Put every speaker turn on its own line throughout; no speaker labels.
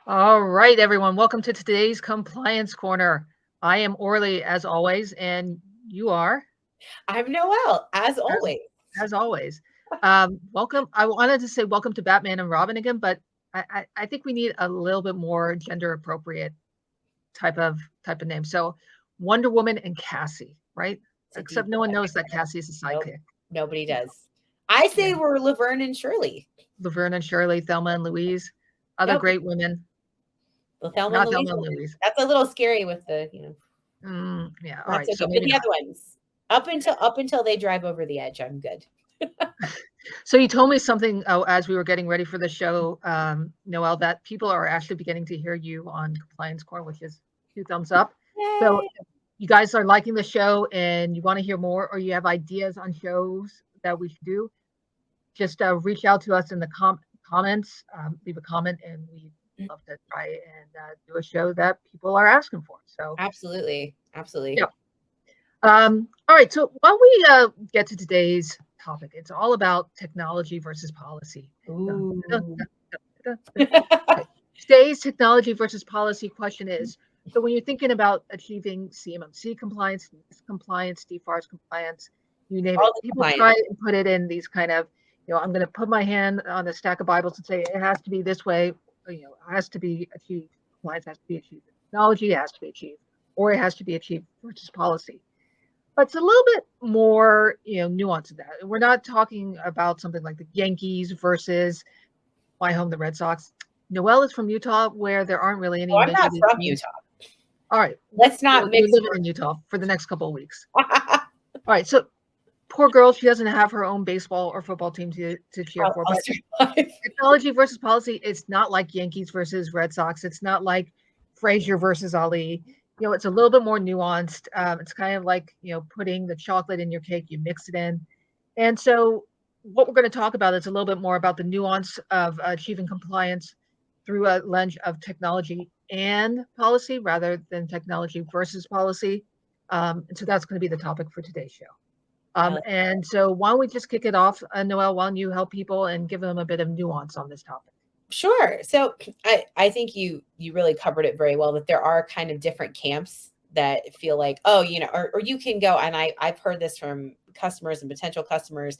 All right, everyone. Welcome to today's Compliance Corner. I am Orlee, as always, and you are,
I'm Noel, as
as
always.
as always. Welcome. I wanted to say welcome to Batman and Robin again, but I think we need a little bit more gender appropriate type of name. So Wonder Woman and Cassie, right?
It's a
Except
deep
no
cut.
one knows that Cassie is a
Nope,
sidekick.
nobody
You
does. I
know,
say we're Laverne and Shirley.
Laverne and Shirley, Thelma and Louise, other
Nope,
great women.
well, Thelma and
Not
Louise.
Thelma and Louise.
That's a little scary with the.
Yeah. All
That's
right. So
okay. But
maybe
the
not.
other ones, up until they drive over the edge, I'm good.
So you told me something as we were getting ready for the show, Noel, that people are actually beginning to hear you on Compliance Core, which is 2 thumbs up. So
Yay!
if you guys are liking the show and you want to hear more, or you have ideas on shows that we should do, just reach out to us in the comments, leave a comment, and we'd love to try and do a show that people are asking for. So
Absolutely, absolutely.
yeah. All right. So while we get to today's topic, it's all about technology versus policy. Dun, dun,
Ooh.
dun, dun, dun, dun. Okay. Today's technology versus policy question is, so when you're thinking about achieving CMMC compliance, NIST compliance, DFARS compliance, you name it,
All the
people
compliance.
try and put it in these kind of, I'm going to put my hand on a stack of Bibles and say it has to be this way, or, it has to be achieved, compliance has to be achieved, technology has to be achieved, or it has to be achieved versus policy. But it's a little bit more, nuanced than that. We're not talking about something like the Yankees versus my home, the Red Sox. Noel is from Utah, where there aren't really any
Oh, I'm
major
not
league
from
teams.
Utah.
All right.
Let's
Well,
not
you're
mix
living in Utah for the next couple of weeks. All right. So poor girl, she doesn't have her own baseball or football team to cheer for.
I'll
But
survive.
technology versus policy, it's not like Yankees versus Red Sox. It's not like Frazier versus Ali. It's a little bit more nuanced. It's kind of like, putting the chocolate in your cake, you mix it in. And so what we're going to talk about is a little bit more about the nuance of achieving compliance through a lens of technology and policy rather than technology versus policy. And so that's going to be the topic for today's show. And so why don't we just kick it off, Noel, why don't you help people and give them a bit of nuance on this topic?
Sure. So I think you really covered it very well, that there are kind of different camps that feel like, oh, or you can go, and I've heard this from customers and potential customers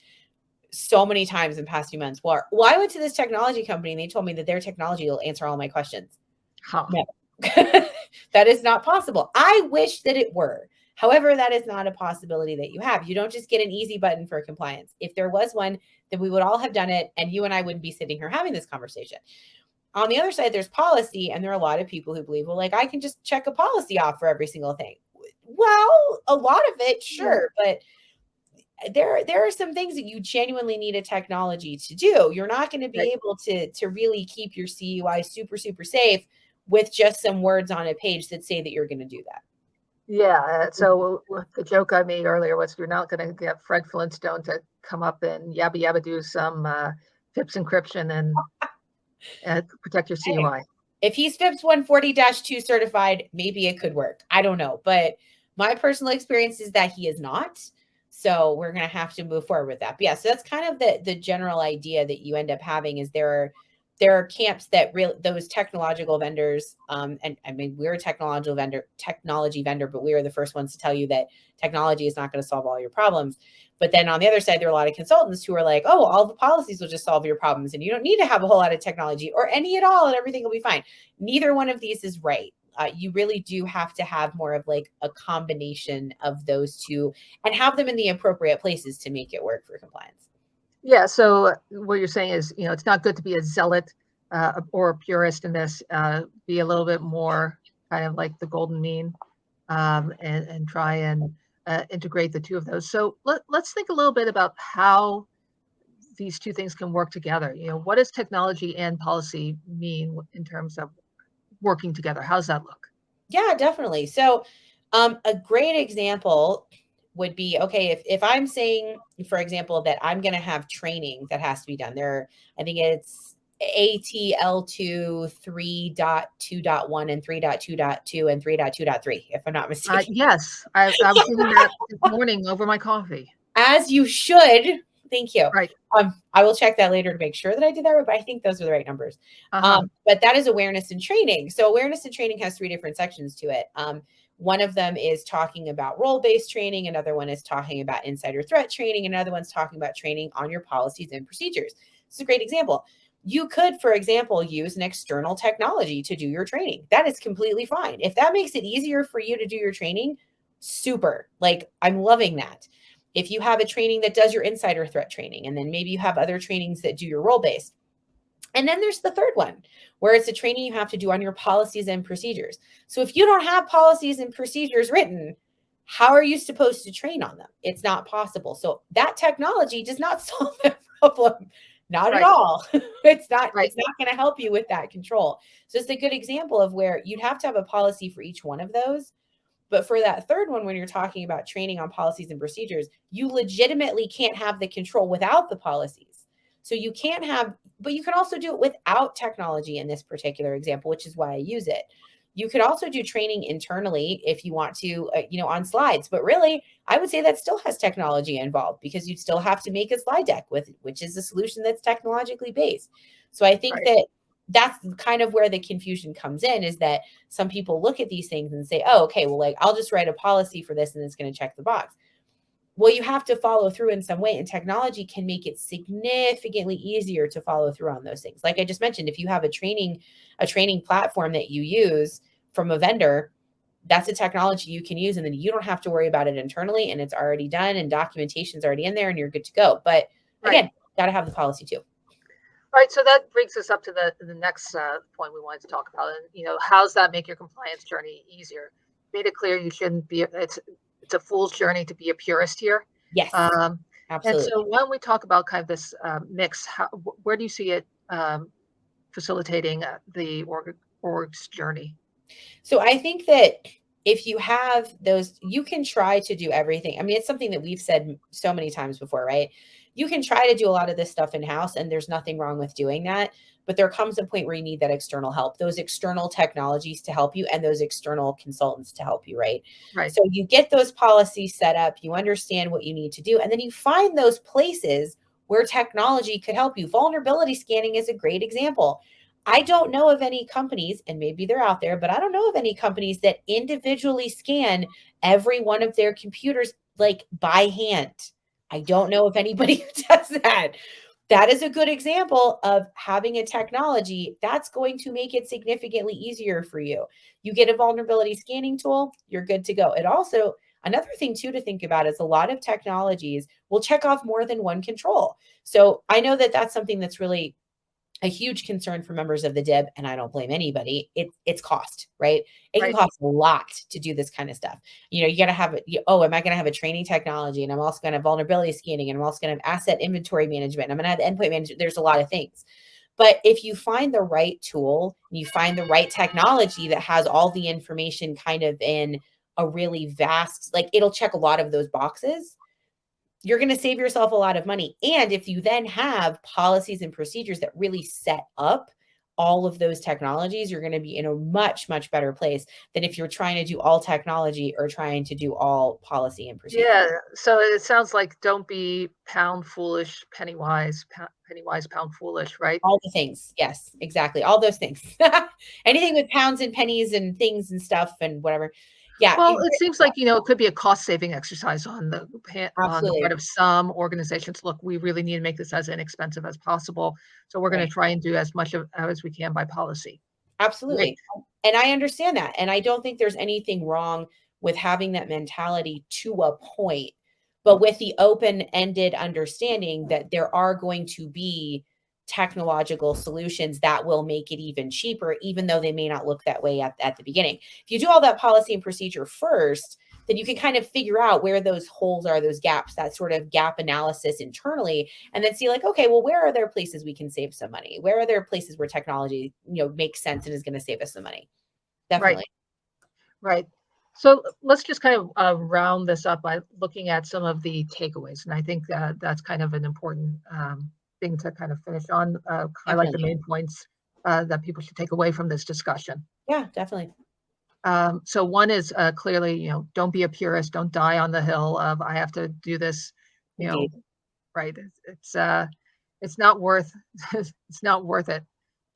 so many times in past few months. Well, I went to this technology company and they told me that their technology will answer all my questions.
Huh.
No. That is not possible. I wish that it were. However, that is not a possibility that you have. You don't just get an easy button for compliance. If there was one, then we would all have done it, and you and I wouldn't be sitting here having this conversation. On the other side, there's policy, and there are a lot of people who believe, well, like, I can just check a policy off for every single thing. Well, a lot of it, sure, but there are some things that you genuinely need a technology to do. You're not going to be
Right.
able to really keep your CUI super, super safe with just some words on a page that say that you're going to do that.
Yeah. So the joke I made earlier was you're not going to get Fred Flintstone to come up and yabba yabba do some FIPS encryption and protect your
Hey,
CUI.
if he's FIPS 140-2 certified, maybe it could work. I don't know. But my personal experience is that he is not. So we're going to have to move forward with that. But yeah, so that's kind of the general idea that you end up having is there are camps that those technological vendors, and I mean, we're a technology vendor, but we are the first ones to tell you that technology is not going to solve all your problems. But then on the other side, there are a lot of consultants who are like, oh, all the policies will just solve your problems, and you don't need to have a whole lot of technology or any at all, and everything will be fine. Neither one of these is right. You really do have to have more of like a combination of those two and have them in the appropriate places to make it work for compliance.
Yeah. So what you're saying is, it's not good to be a zealot or a purist in this. Be a little bit more kind of like the golden mean, and try and integrate the two of those. So let's think a little bit about how these two things can work together. What does technology and policy mean in terms of working together? How's that look?
Yeah, definitely. So, a great example would be, okay, if I'm saying, for example, that I'm going to have training that has to be done there, I think it's ATL2 3.2.1 and 3.2.2 and 3.2.3, if I'm not mistaken.
Yes, I was thinking that this morning over my coffee.
As you should. Thank you.
Right.
I will check that later to make sure that I did that right, but I think those are the right numbers. But that is awareness and training. So awareness and training has 3 different sections to it. One of them is talking about role-based training. Another one is talking about insider threat training. Another one's talking about training on your policies and procedures. This is a great example. You could, for example, use an external technology to do your training. That is completely fine. If that makes it easier for you to do your training, super. Like, I'm loving that. If you have a training that does your insider threat training, and then maybe you have other trainings that do your role-based. And then there's the third one, where it's a training you have to do on your policies and procedures. So if you don't have policies and procedures written, how are you supposed to train on them? It's not possible. So that technology does not solve that problem. Not at all. It's not going to help you with that control. So it's a good example of where you'd have to have a policy for each one of those. But for that third one, when you're talking about training on policies and procedures, you legitimately can't have the control without the policies. So you can't have, but you can also do it without technology in this particular example, which is why I use it. You could also do training internally if you want to, on slides. But really, I would say that still has technology involved, because you'd still have to make a slide deck which is a solution that's technologically based. So I think that that's kind of where the confusion comes in, is that some people look at these things and say, oh, okay, well, like, I'll just write a policy for this and it's going to check the box. Well, you have to follow through in some way, and technology can make it significantly easier to follow through on those things. Like I just mentioned, if you have a training platform that you use from a vendor, that's a technology you can use, and then you don't have to worry about it internally, and it's already done, and documentation's already in there, and you're good to go. But again, got to have the policy too.
Right. So that brings us up to the next point we wanted to talk about. And, how's that make your compliance journey easier? Made it clear you shouldn't be, it's a fool's journey to be a purist here.
Yes, absolutely.
And so why don't we talk about kind of this mix? Where do you see it facilitating the org's journey?
So I think that if you have those, you can try to do everything. I mean, it's something that we've said so many times before, right? You can try to do a lot of this stuff in-house, and there's nothing wrong with doing that. But there comes a point where you need that external help, those external technologies to help you, and those external consultants to help you, right? So you get those policies set up, you understand what you need to do, and then you find those places where technology could help you. Vulnerability scanning is a great example. I don't know of any companies, and maybe they're out there, but I don't know of any companies that individually scan every one of their computers, like, by hand. I don't know of anybody who does that. That is a good example of having a technology that's going to make it significantly easier for you. You get a vulnerability scanning tool, you're good to go. It also, another thing too to think about is a lot of technologies will check off more than one control. So I know that that's something that's really a huge concern for members of the DIB, and I don't blame anybody. It's cost, right? It can cost a lot to do this kind of stuff. You got to have, am I going to have a training technology, and I'm also going to have vulnerability scanning, and I'm also going to have asset inventory management, and I'm going to have endpoint management. There's a lot of things. But if you find the right tool, and you find the right technology that has all the information kind of in a really vast, like, it'll check a lot of those boxes, you're going to save yourself a lot of money. And if you then have policies and procedures that really set up all of those technologies, you're going to be in a much, much better place than if you're trying to do all technology or trying to do all policy and procedure.
Yeah. So it sounds like don't be pound foolish, penny wise, pound foolish, right?
All the things. Yes, exactly. All those things. Anything with pounds and pennies and things and stuff and whatever. Yeah.
Well, it seems like, it could be a cost saving exercise on the part of some organizations. Look, we really need to make this as inexpensive as possible. So we're going to try and do as much as we can by policy.
Absolutely. Right. And I understand that. And I don't think there's anything wrong with having that mentality to a point, but with the open-ended understanding that there are going to be technological solutions that will make it even cheaper, even though they may not look that way at the beginning. If you do all that policy and procedure first, then you can kind of figure out where those holes are, those gaps, that sort of gap analysis internally, and then see, like, okay, well, where are there places we can save some money? Where are there places where technology, makes sense and is going to save us some money? Definitely.
Right. So let's just kind of round this up by looking at some of the takeaways. And I think that's kind of an important thing to kind of finish on, highlight the main points that people should take away from this discussion.
Yeah, definitely.
So one is clearly, don't be a purist. Don't die on the hill of I have to do this, right. It's not worth it's not worth it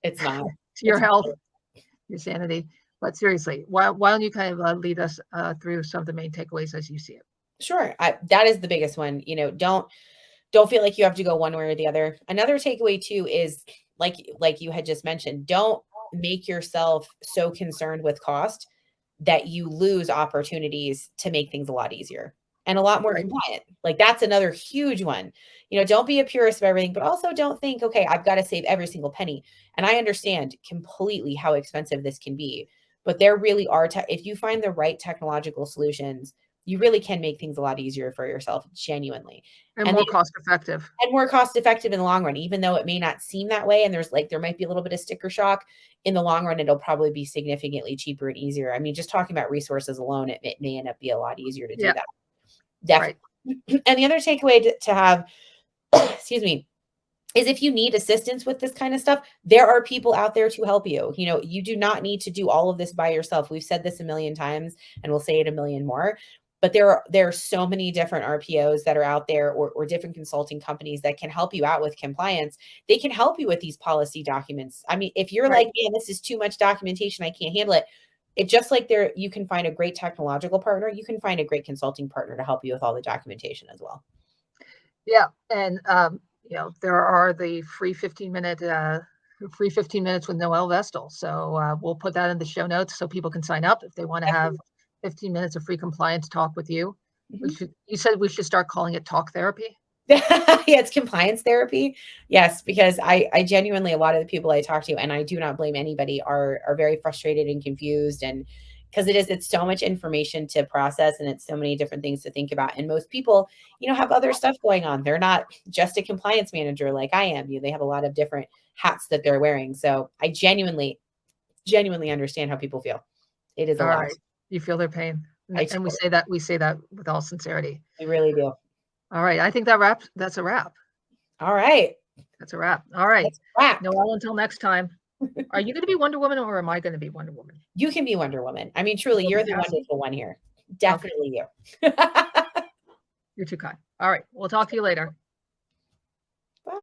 It's not.
to your
It's
health,
not.
your sanity. But seriously, why don't you kind of lead us through some of the main takeaways as you see it?
Sure. That is the biggest one. Don't feel like you have to go one way or the other. Another takeaway too is like you had just mentioned, don't make yourself so concerned with cost that you lose opportunities to make things a lot easier and a lot more
Right.
compliant. Like that's another huge one. Don't be a purist of everything, but also don't think, okay, I've got to save every single penny. And I understand completely how expensive this can be, but there really are, if you find the right technological solutions, you really can make things a lot easier for yourself, genuinely.
And
And
more cost effective.
and more cost effective in the long run, even though it may not seem that way. And there might be a little bit of sticker shock. In the long run, it'll probably be significantly cheaper and easier. I mean, just talking about resources alone, it may end up be a lot easier to do
Yeah.
that.
Right.
Definitely. And the other takeaway to have, excuse me, is if you need assistance with this kind of stuff, there are people out there to help you. You do not need to do all of this by yourself. We've said this a million times and we'll say it a million more. But there are so many different RPOs that are out there, or different consulting companies that can help you out with compliance. They can help you with these policy documents. I mean, if you're
Right.
like, man, this is too much documentation, I can't handle it. It's just like you can find a great technological partner. You can find a great consulting partner to help you with all the documentation as well.
Yeah. And there are the free 15-minute free 15 minutes with Noel Vestal. So we'll put that in the show notes so people can sign up if they want to have 15 minutes of free compliance talk with you.
Mhm.
You said we should start calling it talk therapy.
Yeah, it's compliance therapy. Yes, because I genuinely, a lot of the people I talk to, and I do not blame anybody, are very frustrated and confused. And because it's so much information to process and it's so many different things to think about. And most people, have other stuff going on. They're not just a compliance manager like I am. They have a lot of different hats that they're wearing. So I genuinely understand how people feel. It is a
All
lot.
right. You feel their pain.
I
And we say that with all sincerity.
really do.
All right. I think that's a wrap.
All right.
That's a wrap. All right.
Let's wrap.
Noel, until next time. Are you going to be Wonder Woman or am I going to be Wonder Woman?
You can be Wonder Woman. I mean, truly, you're the wonderful one here. Definitely you.
You're too kind. All right. We'll talk to you later.